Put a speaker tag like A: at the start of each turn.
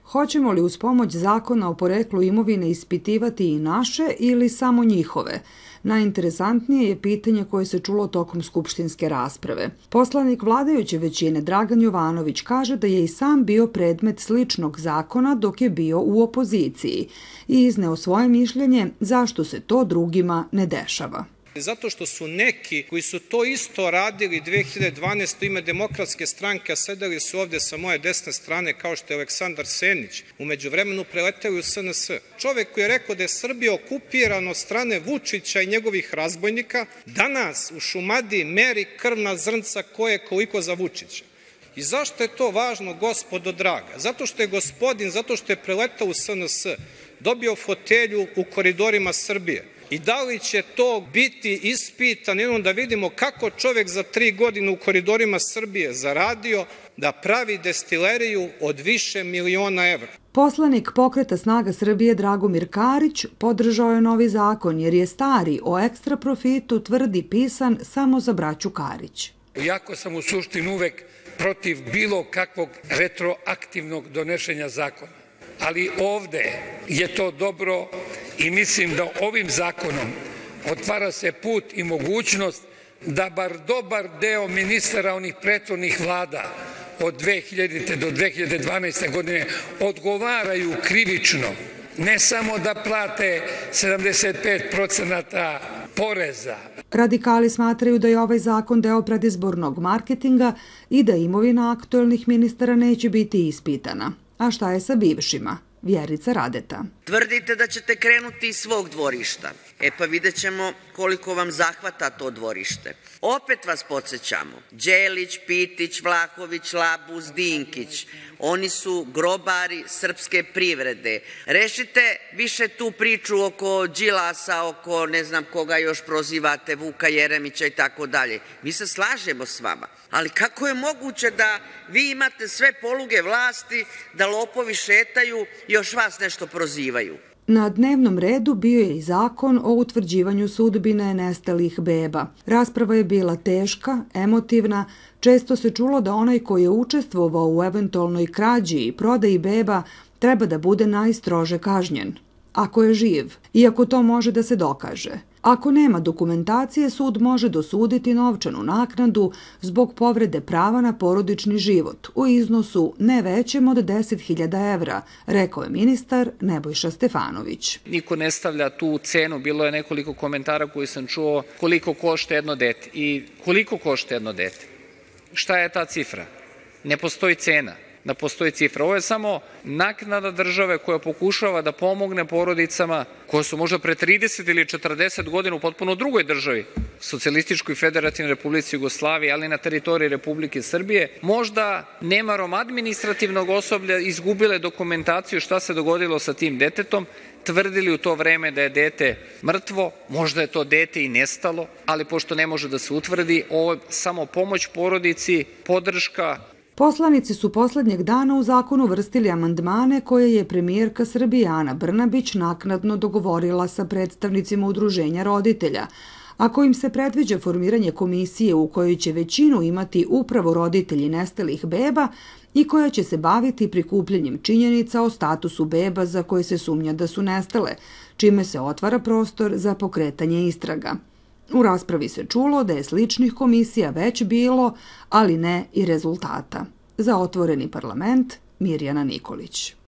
A: Hoćemo li uz pomoć zakona o poreklu imovine ispitivati i naše ili samo njihove? Najinteresantnije je pitanje koje se čulo tokom skupštinske rasprave. Poslanik vladajuće većine Dragan Jovanović kaže da je i sam bio predmet sličnog zakona dok je bio u opoziciji i izneo svoje mišljenje zašto se to drugima ne dešava.
B: Zato što su neki koji su to isto radili 2012. u ime Demokratske stranke, a sedeli su ovde sa moje desne strane, kao što je Aleksandar Senić, u međuvremenu preleteli u SNS. Čovek koji je rekao da je Srbija okupirana od strane Vučića i njegovih razbojnika, danas u Šumadiji meri krvna zrnca ko je koliko za Vučića. I zašto je to važno, gospodo draga? Zato što je gospodin, zato što je preletao u SNS, dobio fotelju u koridorima Srbije. I da li će to biti ispitano, da vidimo kako čovek za 3 godine u koridorima Srbije zaradio da pravi destileriju od više miliona evra.
A: Poslanik Pokreta snaga Srbije Dragomir Karić podržao je novi zakon jer je stari o ekstra profitu tvrdi pisan samo za braću Karić.
C: Iako sam u suštini uvek protiv bilo kakvog retroaktivnog donošenja zakona, ali ovde je to dobro i mislim da ovim zakonom otvara se put i mogućnost da bar dobar deo ministara onih prethodnih vlada od 2000. do 2012. godine odgovaraju krivično, ne samo da plate 75% poreza.
A: Radikali smatraju da je ovaj zakon deo predizbornog marketinga i da imovina aktuelnih ministara neće biti ispitana. A šta je sa bivšima? Vjerica Radeta.
D: Tvrdite da ćete krenuti iz svog dvorišta. Pa vidjet ćemo koliko vam zahvata to dvorište. Opet vas podsjećamo. Đelić, Pitić, Vlahović, Labus, Dinkić. Oni su grobari srpske privrede. Rešite više tu priču oko Đilasa, oko ne znam koga još prozivate, Vuka Jeremića i tako dalje. Mi se slažemo s vama. Ali kako je moguće da vi imate sve poluge vlasti, da lopovi šetaju i još vas nešto prozivaju?
A: Na dnevnom redu bio je i zakon o utvrđivanju sudbine nestalih beba. Rasprava je bila teška, emotivna, često se čulo da onaj koji je učestvovao u eventualnoj krađi i prodaji beba treba da bude najstrože kažnjen. Ako je živ, iako to može da se dokaže. Ako nema dokumentacije, sud može dosuditi novčanu naknadu zbog povrede prava na porodični život u iznosu ne većem od 10.000 evra, rekao je ministar Nebojša Stefanović.
E: Niko ne stavlja tu cenu, bilo je nekoliko komentara koji sam čuo koliko košta jedno dete. I koliko košta jedno dete? Šta je ta cifra? Ne postoji cena. Da postoji cifra. Ovo je samo naknada države koja pokušava da pomogne porodicama koje su možda pre 30 ili 40 godina u potpuno drugoj državi, Socijalističkoj Federativnoj Republici Jugoslavije, ali na teritoriji Republike Srbije, možda nemarom administrativnog osoblja izgubile dokumentaciju šta se dogodilo sa tim detetom, tvrdili u to vreme da je dete mrtvo, možda je to dete i nestalo, ali pošto ne može da se utvrdi, ovo je samo pomoć porodici, podrška.
A: Poslanici su poslednjeg dana u zakonu uvrstili amandmane koje je premijerka Srbije Ana Brnabić naknadno dogovorila sa predstavnicima udruženja roditelja, a kojim se predviđa formiranje komisije u kojoj će većinu imati upravo roditelji nestalih beba i koja će se baviti prikupljanjem činjenica o statusu beba za koje se sumnja da su nestale, čime se otvara prostor za pokretanje istraga. U raspravi se čulo da je sličnih komisija već bilo, ali ne i rezultata. Za Otvoreni parlament, Mirjana Nikolić.